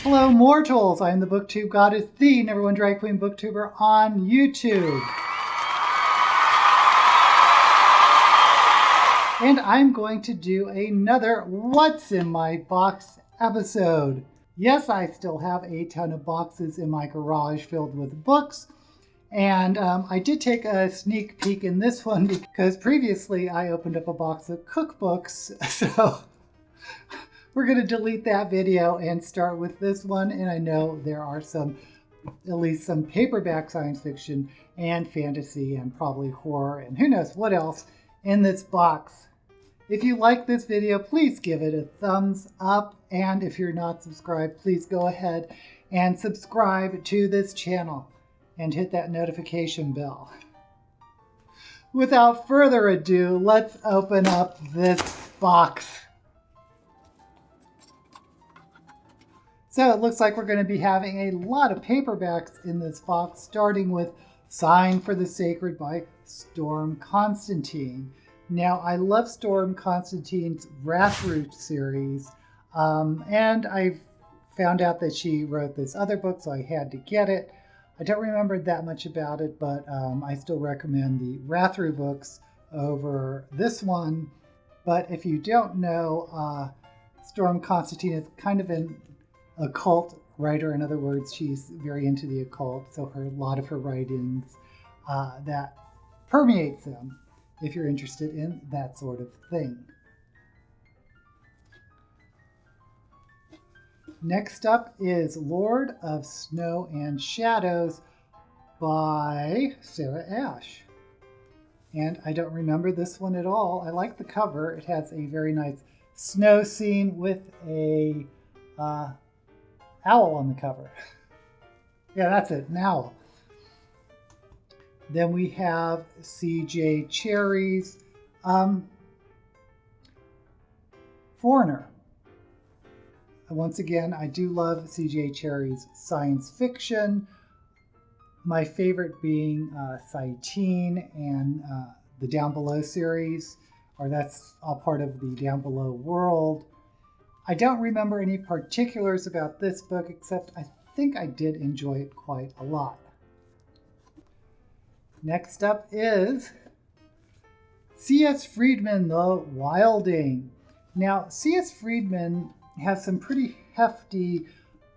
Hello, mortals! I am the BookTube Goddess, the #1 drag queen booktuber on YouTube. And I'm going to do another What's in My Box episode. Yes, I still have a ton of boxes in my garage filled with books. And I did take a sneak peek in this one because previously I opened up a box of cookbooks. So we're going to delete that video and start with this one. And I know there are at least some paperback science fiction and fantasy and probably horror and who knows what else in this box. If you like this video, please give it a thumbs up. And if you're not subscribed, please go ahead and subscribe to this channel and hit that notification bell. Without further ado, let's open up this box. So it looks like we're going to be having a lot of paperbacks in this box, starting with Sign for the Sacred by Storm Constantine. Now, I love Storm Constantine's Wrathroot series, and I found out that she wrote this other book, so I had to get it. I don't remember that much about it, but I still recommend the Wrathroot books over this one. But if you don't know, Storm Constantine is kind of an occult writer. In other words, she's very into the occult, so a lot of her writings that permeates them, if you're interested in that sort of thing. Next up is Lord of Snow and Shadows by Sarah Ashe. And I don't remember this one at all. I like the cover. It has a very nice snow scene with a owl on the cover. Yeah, that's it, an owl. Then we have C.J. Cherry's Foreigner. Once again, I do love C.J. Cherry's science fiction. My favorite being Satine and the Down Below series, or that's all part of the Down Below world. I don't remember any particulars about this book, except I think I did enjoy it quite a lot. Next up is C.S. Friedman, The Wilding. Now, C.S. Friedman has some pretty hefty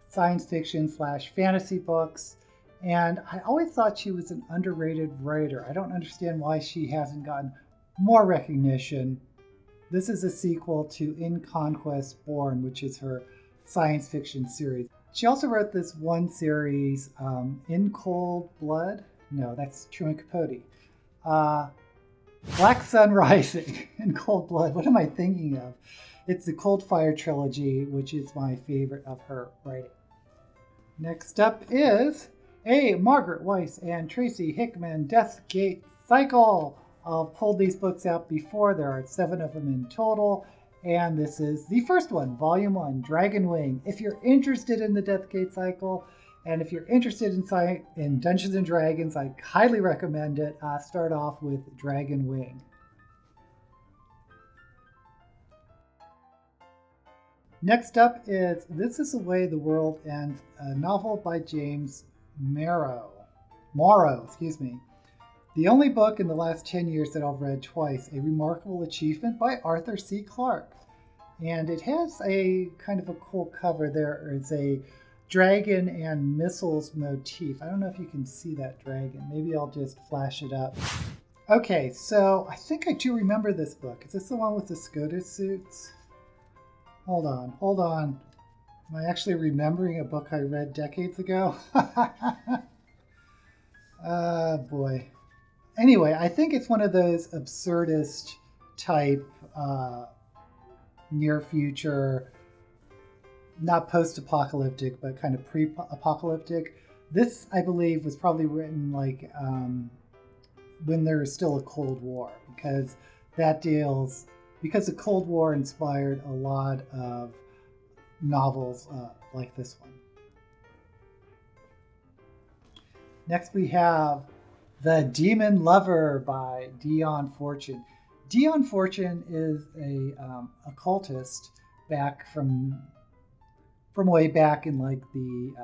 science fiction / fantasy books, and I always thought she was an underrated writer. I don't understand why she hasn't gotten more recognition. This is a sequel to In Conquest Born, which is her science fiction series. She also wrote this one series, In Cold Blood. No, that's Truman Capote. Black Sun Rising in Cold Blood. What am I thinking of? It's the Cold Fire trilogy, which is my favorite of her writing. Next up is a Margaret Weiss and Tracy Hickman Deathgate Cycle. I've pulled these books out before. There are 7 of them in total. And this is the first one, Volume 1, Dragon Wing. If you're interested in the Deathgate Cycle, and if you're interested in Dungeons & Dragons, I highly recommend it. Start off with Dragon Wing. Next up is This Is the Way the World Ends, a novel by James Morrow. The only book in the last 10 years that I've read twice, a remarkable achievement by Arthur C. Clarke. And it has a kind of a cool cover. There is a dragon and missiles motif. I don't know if you can see that dragon. Maybe I'll just flash it up. Okay, so I think I do remember this book. Is this the one with the SCOTUS suits? Hold on. Am I actually remembering a book I read decades ago? Boy. Anyway, I think it's one of those absurdist type near future, not post-apocalyptic, but kind of pre-apocalyptic. This, I believe, was probably written like when there was still a Cold War, because the Cold War inspired a lot of novels like this one. Next we have The Demon Lover by Dion Fortune. Dion Fortune is a occultist back from from way back in like the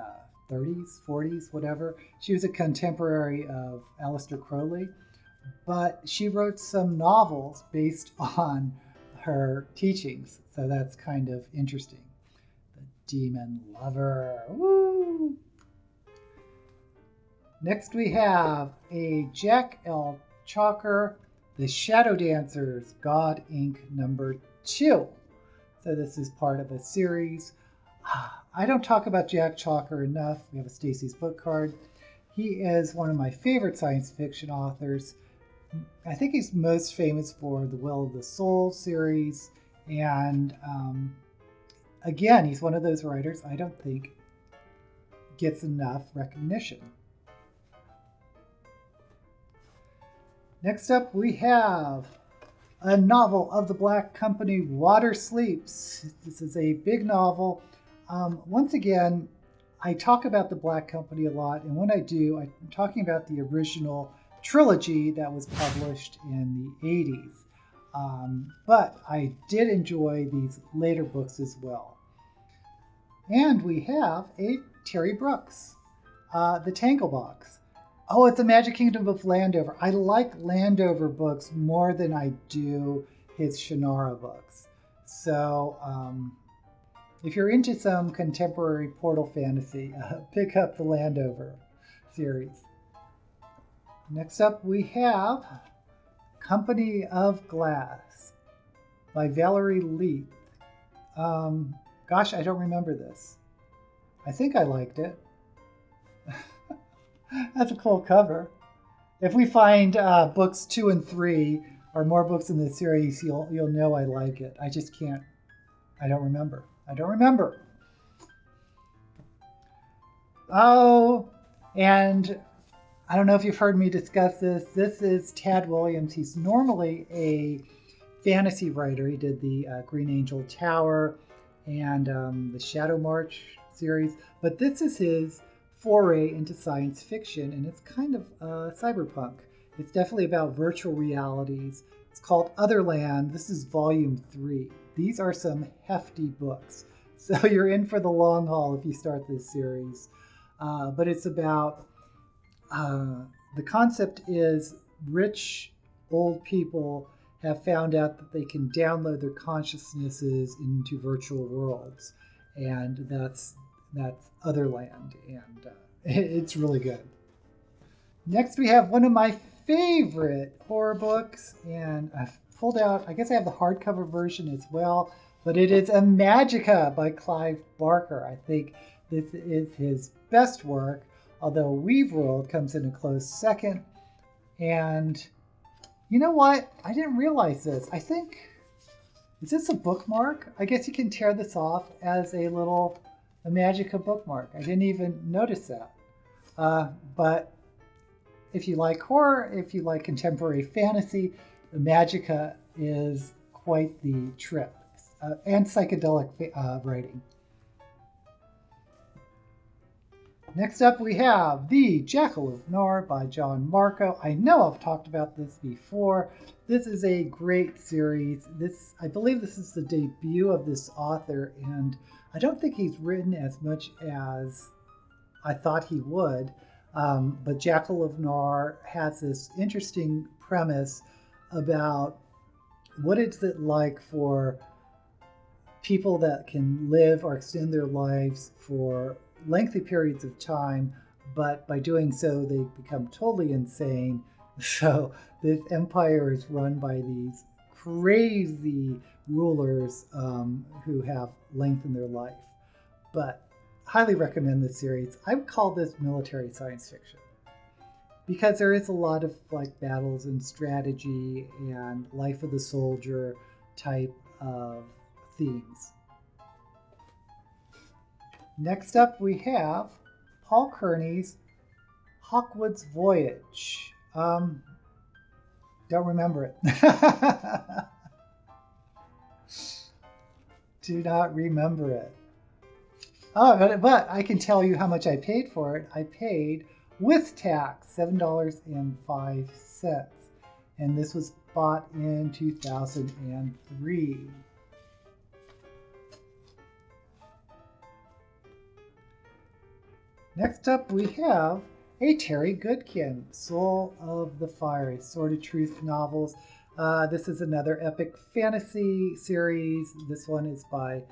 30s, 40s, whatever. She was a contemporary of Aleister Crowley, but she wrote some novels based on her teachings. So that's kind of interesting. The Demon Lover. Woo! Next we have a Jack L. Chalker, The Shadow Dancers, God Inc. #2. So this is part of a series. I don't talk about Jack Chalker enough. We have a Stacy's book card. He is one of my favorite science fiction authors. I think he's most famous for the Will of the Soul series. And again, he's one of those writers I don't think gets enough recognition. Next up, we have a novel of the Black Company, Water Sleeps. This is a big novel. Once again, I talk about the Black Company a lot, and when I do, I'm talking about the original trilogy that was published in the 80s. But I did enjoy these later books as well. And we have a Terry Brooks, The Tangle Box. Oh, it's a Magic Kingdom of Landover. I like Landover books more than I do his Shannara books. So if you're into some contemporary portal fantasy, pick up the Landover series. Next up, we have Company of Glass by Valerie Leith. Gosh, I don't remember this. I think I liked it. That's a cool cover. If we find books 2 and 3 or more books in this series, you'll know I like it. I just can't. I don't remember. Oh, and I don't know if you've heard me discuss this. This is Tad Williams. He's normally a fantasy writer. He did the Green Angel Tower and the Shadow March series. But this is his foray into science fiction, and it's kind of cyberpunk. It's definitely about virtual realities. It's called Otherland. This is volume 3. These are some hefty books. So you're in for the long haul if you start this series. But it's about, the concept is rich old people have found out that they can download their consciousnesses into virtual worlds. And that's Otherland, and it's really good. Next, we have one of my favorite horror books, and I've pulled out, I guess I have the hardcover version as well, but it is Imagica by Clive Barker. I think this is his best work, although Weave World comes in a close second. And you know what? I didn't realize this. I think, is this a bookmark? I guess you can tear this off as a little Imagica bookmark. I didn't even notice that. But if you like horror, if you like contemporary fantasy, Imagica is quite the trip. And psychedelic writing. Next up, we have The Jackal of Nor by John Marco. I know I've talked about this before. This is a great series. I believe this is the debut of this author, and I don't think he's written as much as I thought he would. But Jackal of Nor has this interesting premise about what is it like for people that can live or extend their lives for lengthy periods of time, but by doing so, they become totally insane. So this empire is run by these crazy rulers who have length in their life. But highly recommend this series. I would call this military science fiction because there is a lot of like battles and strategy and life of the soldier type of themes. Next up, we have Paul Kearney's Hawkwood's Voyage. Don't remember it. Do not remember it. Oh, but I can tell you how much I paid for it. I paid with tax $7.05. And this was bought in 2003. Next up, we have a Terry Goodkin, Soul of the Fire, a Sword of Truth novels. This is another epic fantasy series. This one is by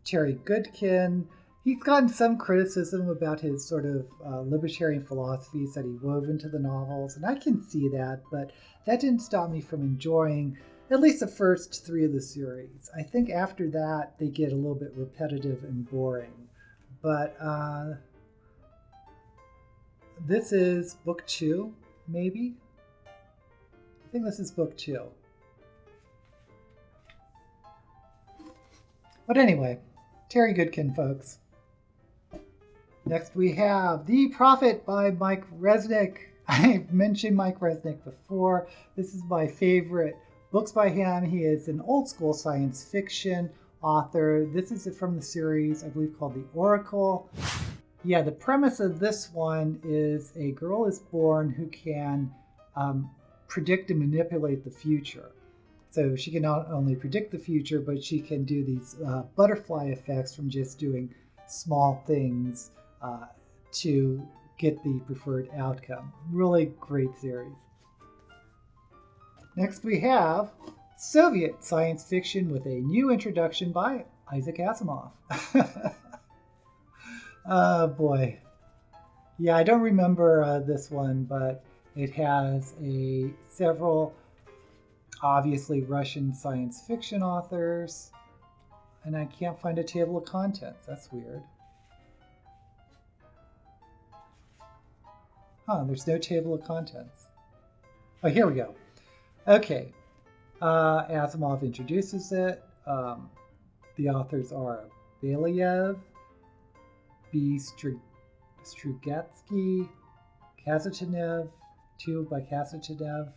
Terry Goodkin. He's gotten some criticism about his sort of libertarian philosophies that he wove into the novels, and I can see that, but that didn't stop me from enjoying at least the first 3 of the series. I think after that, they get a little bit repetitive and boring. But this is book 2, maybe? I think this is book 2. But anyway, Terry Goodkin, folks. Next we have The Prophet by Mike Resnick. I've mentioned Mike Resnick before. This is my favorite books by him. He is an old school science fiction author. This is from the series, I believe, called The Oracle. Yeah, the premise of this one is a girl is born who can predict and manipulate the future. So she can not only predict the future, but she can do these butterfly effects from just doing small things to get the preferred outcome. Really great series. Next we have Soviet science fiction with a new introduction by Isaac Asimov. Oh boy. Yeah, I don't remember this one, but it has several obviously Russian science fiction authors, and I can't find a table of contents. That's weird. There's no table of contents. Oh, here we go. Okay. Asimov introduces it. The authors are Belyaev, B. Strugatsky, Kazatanev, 2 by Kazatanev.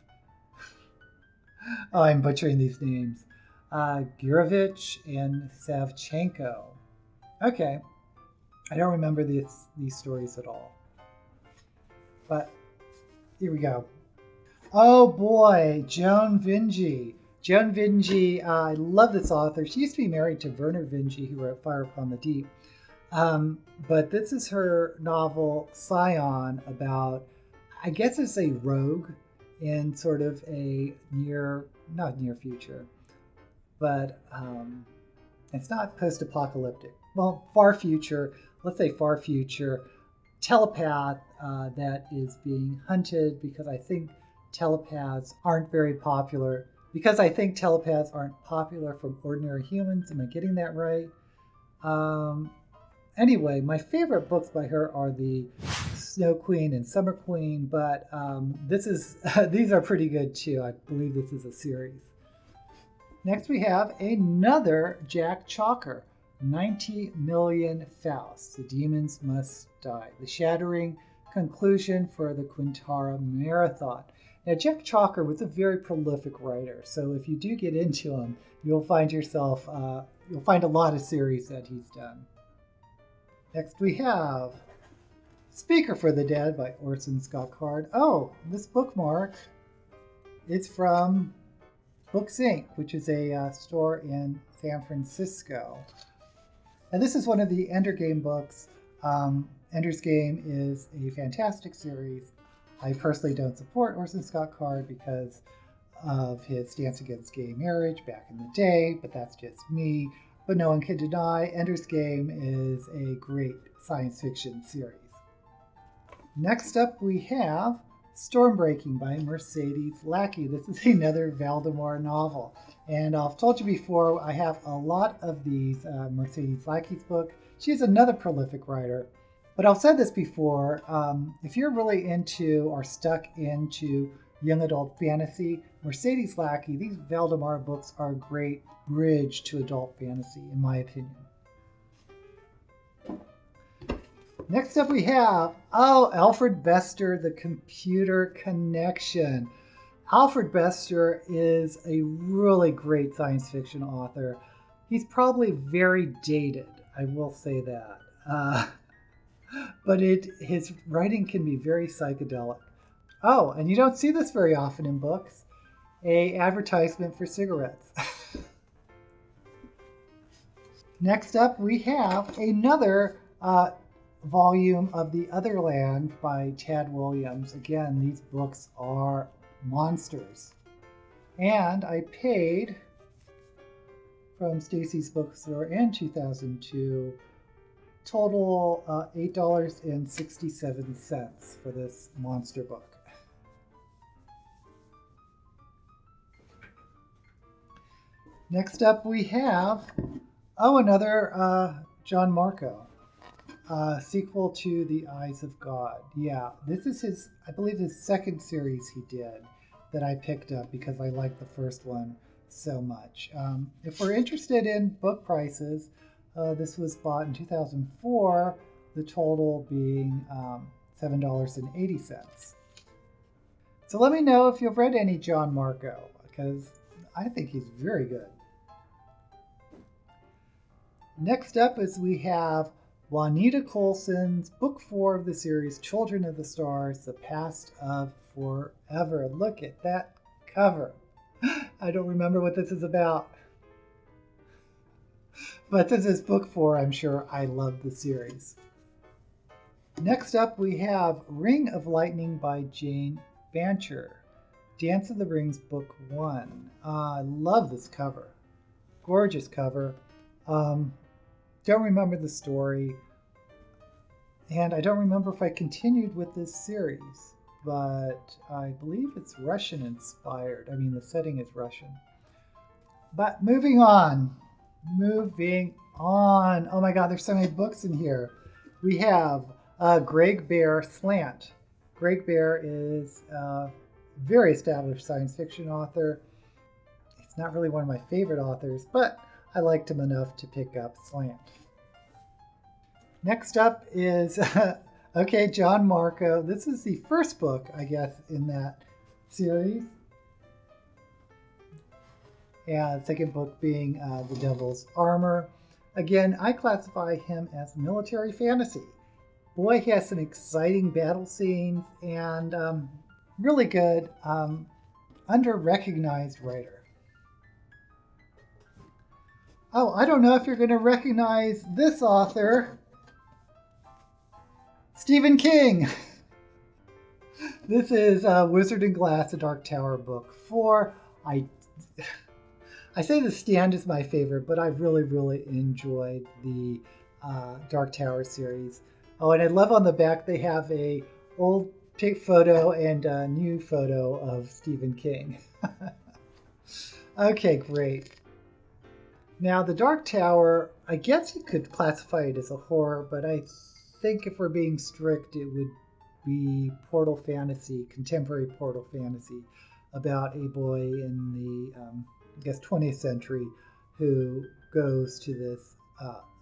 Oh, I'm butchering these names. Gurevich and Savchenko. Okay. I don't remember these stories at all. But here we go. Oh boy, Joan Vinge. Joan Vinge, I love this author. She used to be married to Werner Vinge, who wrote Fire Upon the Deep. But this is her novel, Scion, about, I guess it's a rogue in sort of a not near future, but it's not post-apocalyptic. Well, far future, let's say far future, telepath that is being hunted because I think telepaths aren't very popular. Because I think telepaths aren't popular from ordinary humans. Am I getting that right? Anyway, my favorite books by her are the Snow Queen and Summer Queen, but these are pretty good too. I believe this is a series. Next we have another Jack Chalker, 90 Million Faust. The Demons Must Die. The shattering conclusion for the Quintara Marathon. Now, Jack Chalker was a very prolific writer, so if you do get into him, you'll find a lot of series that he's done. Next we have Speaker for the Dead by Orson Scott Card. Oh, this bookmark is from Books Inc., which is a store in San Francisco. And this is one of the Ender Game books. Ender's Game is a fantastic series. I personally don't support Orson Scott Card because of his stance against gay marriage back in the day, but that's just me. But no one can deny Ender's Game is a great science fiction series. Next up we have Stormbreaking by Mercedes Lackey. This is another Valdemar novel. And I've told you before, I have a lot of these Mercedes Lackey's book. She's another prolific writer. But I've said this before, if you're really into or stuck into young adult fantasy, Mercedes Lackey, these Valdemar books are a great bridge to adult fantasy, in my opinion. Next up we have, Alfred Bester, The Computer Connection. Alfred Bester is a really great science fiction author. He's probably very dated, I will say that. But his writing can be very psychedelic. Oh, and you don't see this very often in books. An advertisement for cigarettes. Next up, we have another volume of The Other Land by Tad Williams. Again, these books are monsters. And I paid from Stacy's Bookstore in 2002, total $8.67 for this monster book. Next up we have, another John Marco, sequel to The Eyes of God. Yeah, this is his, I believe, his second series he did that I picked up because I liked the first one so much. If we're interested in book prices, this was bought in 2004, the total being $7.80. So let me know if you've read any John Marco, because I think he's very good. Next up is we have Juanita Colson's book 4 of the series, Children of the Stars, The Past of Forever. Look at that cover. I don't remember what this is about. But since it's book 4, I'm sure I love the series. Next up, we have Ring of Lightning by Jane Bancher. Dance of the Rings, book 1. I love this cover. Gorgeous cover. Don't remember the story. And I don't remember if I continued with this series, but I believe it's Russian inspired. I mean, the setting is Russian. But moving on. Oh my God, there's so many books in here. We have Greg Bear Slant. Greg Bear is a very established science fiction author. He's not really one of my favorite authors, but I liked him enough to pick up Slant. Next up is, John Marco. This is the first book, I guess, in that series. And the second book being The Devil's Armor. Again, I classify him as military fantasy. Boy, he has some exciting battle scenes and really good, under-recognized writer. Oh, I don't know if you're going to recognize this author, Stephen King. This is Wizard and Glass, A Dark Tower, book 4. I say The Stand is my favorite, but I really enjoyed the Dark Tower series. Oh, and I love on the back they have a old pic photo and a new photo of Stephen King. Okay, great. Now, the Dark Tower, I guess you could classify it as a horror, but I think if we're being strict, it would be portal fantasy, contemporary portal fantasy, about a boy in the 20th century who goes to this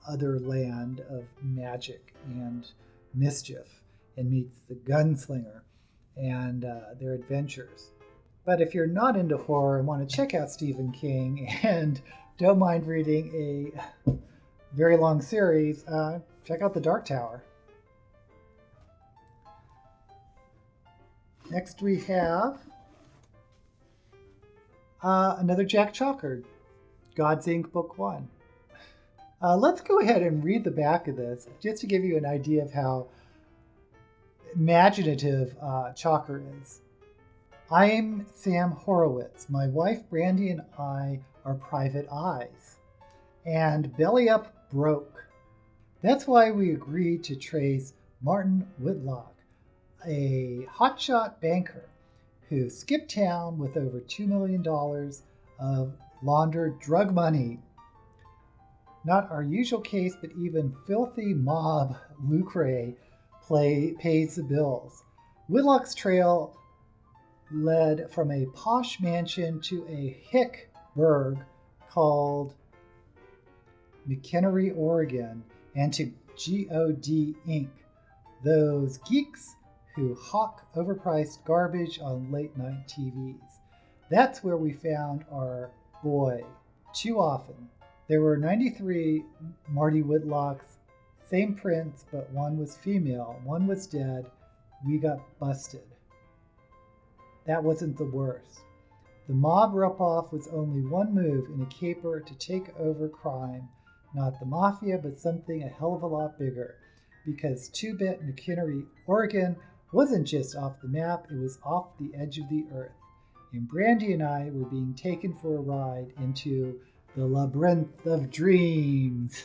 other land of magic and mischief and meets the gunslinger and their adventures. But if you're not into horror and want to check out Stephen King and don't mind reading a very long series, check out The Dark Tower. Next we have another Jack Chalker, God's Ink, book 1. Let's go ahead and read the back of this just to give you an idea of how imaginative Chalker is. I'm Sam Horowitz. My wife Brandy and I are private eyes. And belly up broke. That's why we agreed to trace Martin Whitlock, a hotshot banker who skipped town with over $2 million of laundered drug money. Not our usual case, but even filthy mob lucre pays the bills. Whitlock's trail led from a posh mansion to a hick burg called McHenry, Oregon, and to God Inc., those geeks who hawk overpriced garbage on late-night TVs. That's where we found our boy too often. There were 93 Marty Whitlocks, same prince, but one was female, one was dead. We got busted. That wasn't the worst. The mob rip-off was only one move in a caper to take over crime. Not the mafia, but something a hell of a lot bigger. because 2-bit McKinney, Oregon wasn't just off the map, it was off the edge of the earth. And Brandy and I were being taken for a ride into the labyrinth of dreams.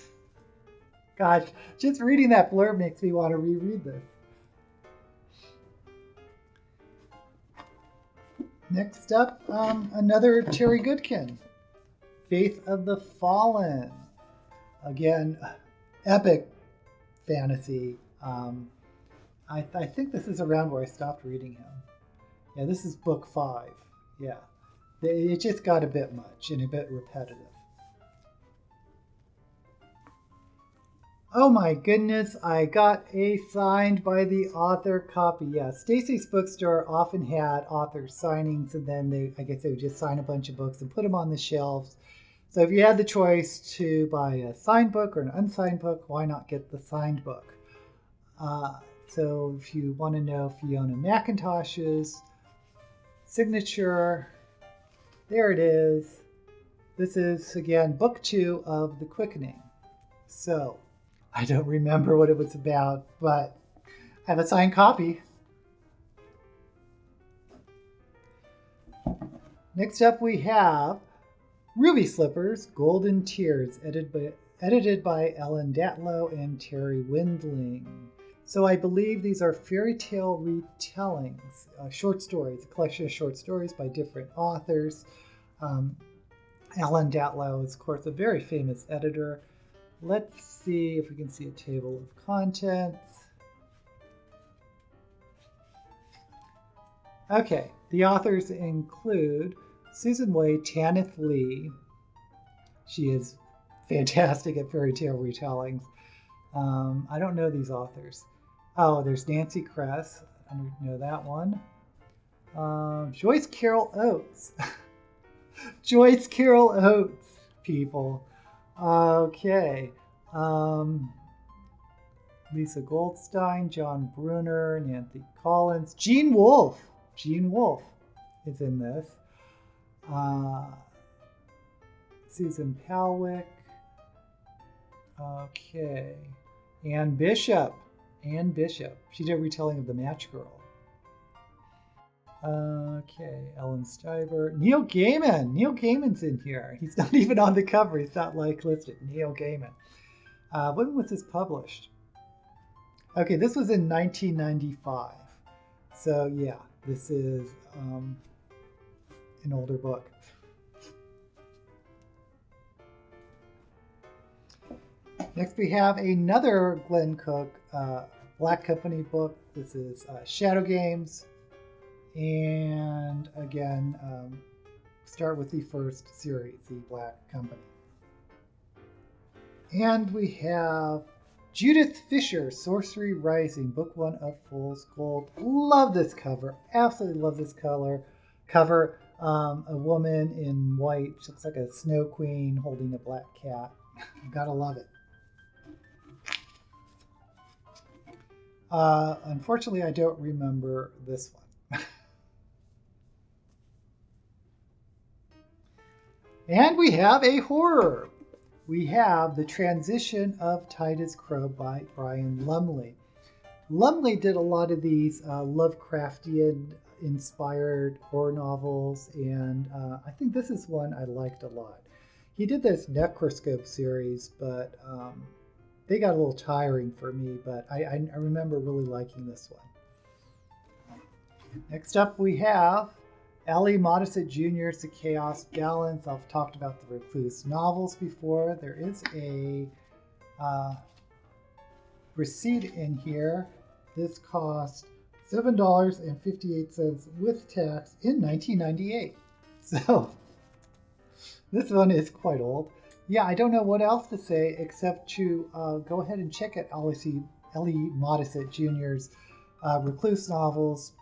Gosh, just reading that blurb makes me want to reread this. Next up, another Terry Goodkin, Faith of the Fallen. Again, epic fantasy. I think this is around where I stopped reading him. Yeah, this is book 5. Yeah, it just got a bit much and a bit repetitive. Oh my goodness, I got a signed by the author copy. Yeah, Stacy's Bookstore often had author signings, and then I guess they would just sign a bunch of books and put them on the shelves. So if you had the choice to buy a signed book or an unsigned book, why not get the signed book? So if you want to know Fiona McIntosh's signature, there it is. This is, again, book 2 of The Quickening. So I don't remember what it was about, but I have a signed copy. Next up we have Ruby Slippers, Golden Tears, edited by Ellen Datlow and Terry Windling. So I believe these are fairy tale retellings, short stories, a collection of short stories by different authors. Ellen Datlow is, of course, a very famous editor. Let's see if we can see a table of contents. Okay, the authors include Susan Wade, Tanith Lee. She is fantastic at fairy tale retellings. I don't know these authors. Oh, there's Nancy Kress. I don't know that one. Joyce Carol Oates. Joyce Carol Oates, people. Okay. Lisa Goldstein, John Brunner, Nancy Collins, Gene Wolfe. Gene Wolfe is in this. Susan Palwick. Okay. Anne Bishop. Anne Bishop. She did a retelling of The Match Girl. Okay, Ellen Stiver. Neil Gaiman. Neil Gaiman's in here. He's not even on the cover. He's not listed. Neil Gaiman. When was this published? Okay, this was in 1995. So yeah, this is an older book. Next we have another Glenn Cook Black Company book. This is Shadow Games. And again, start with the first series, the Black Company. And we have Judith Fisher, Sorcery Rising, book 1 of Fool's Gold. Love this cover. Absolutely love this cover. A woman in white. She looks like a snow queen holding a black cat. Gotta love it. Unfortunately, I don't remember this one. And we have a horror. We have The Transition of Titus Crow by Brian Lumley. Lumley did a lot of these Lovecraftian-inspired horror novels, and I think this is one I liked a lot. He did this Necroscope series, but they got a little tiring for me, but I remember really liking this one. Next up we have Ellie Modisett Jr.'s The Chaos Balance. I've talked about the Recluse novels before. There is a receipt in here. This cost $7.58 with tax in 1998. So this one is quite old. Yeah, I don't know what else to say except to go ahead and check out Ellie Modisett Jr.'s Recluse novels.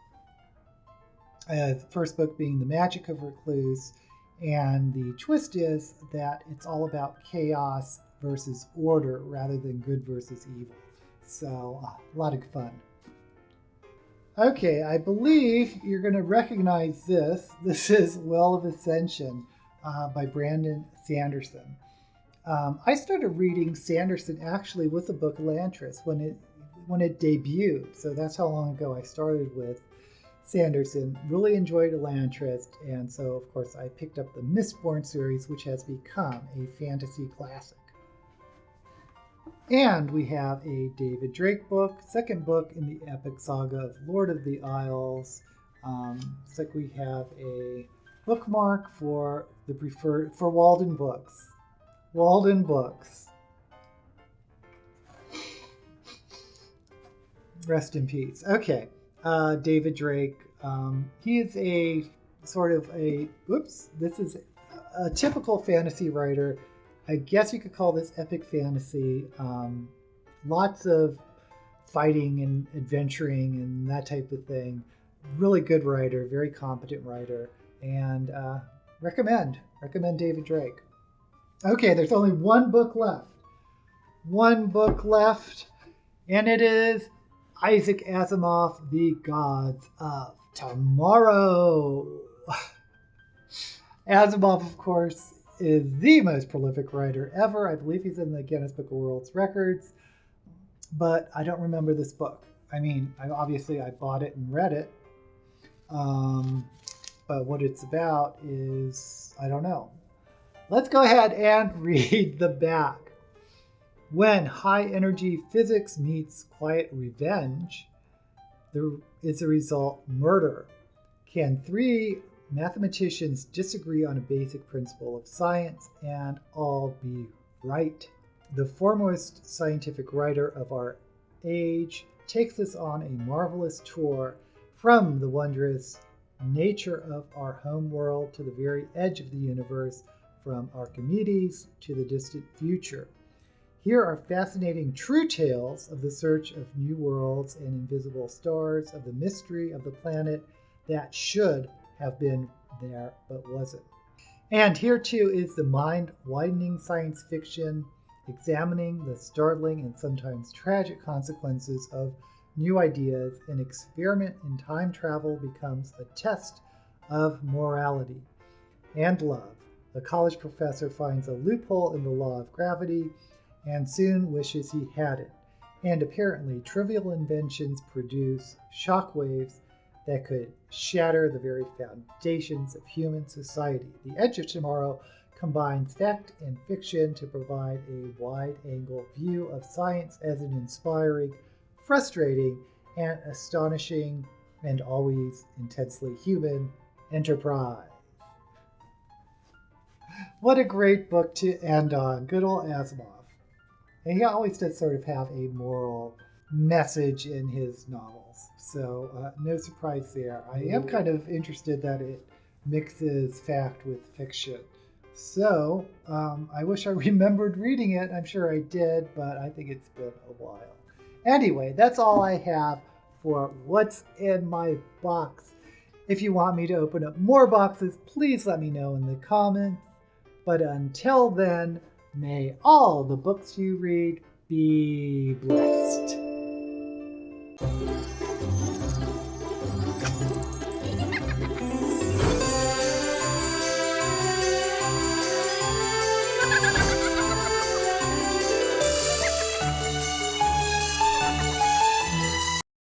The first book being The Magic of Recluse, and the twist is that it's all about chaos versus order rather than good versus evil. So a lot of fun. Okay, I believe you're going to recognize this. This is Well of Ascension by Brandon Sanderson. I started reading Sanderson actually with the book Elantris when when it debuted. So that's how long ago I started with Sanderson. Really enjoyed Elantris, and so of course I picked up the Mistborn series, which has become a fantasy classic. And we have a David Drake book, second book in the epic saga of Lord of the Isles. Looks like we have a bookmark for the preferred for Walden Books. Walden Books. Rest in peace. Okay, David Drake. He is a sort of a. Oops, this is a typical fantasy writer. I guess you could call this epic fantasy. Lots of fighting and adventuring and that type of thing. Really good writer, very competent writer, and recommend David Drake. Okay, there's only one book left. One book left, and it is Isaac Asimov, The Gods of Tomorrow. Asimov, of course, is the most prolific writer ever. I believe he's in the Guinness Book of World Records, but I don't remember this book. I mean, I bought it and read it, but what it's about is, I don't know. Let's go ahead and read the back. When high-energy physics meets quiet revenge, there is a result murder. Can three mathematicians disagree on a basic principle of science and all be right? The foremost scientific writer of our age takes us on a marvelous tour from the wondrous nature of our home world to the very edge of the universe, from Archimedes to the distant future. Here are fascinating true tales of the search of new worlds and invisible stars, of the mystery of the planet that should have been there but wasn't. And here too is the mind-widening science fiction, examining the startling and sometimes tragic consequences of new ideas. An experiment in time travel becomes a test of morality and love. The college professor finds a loophole in the law of gravity and soon wishes he had it. And apparently trivial inventions produce shockwaves that could shatter the very foundations of human society. The Edge of Tomorrow combines fact and fiction to provide a wide-angle view of science as an inspiring, frustrating, and astonishing, and always intensely human enterprise. What a great book to end on. Good old Asimov. And he always does sort of have a moral message in his novels. So no surprise there. I am kind of interested that it mixes fact with fiction. So I wish I remembered reading it. I'm sure I did, but I think it's been a while. Anyway, that's all I have for what's in my box. If you want me to open up more boxes, please let me know in the comments. But until then, may all the books you read be blessed.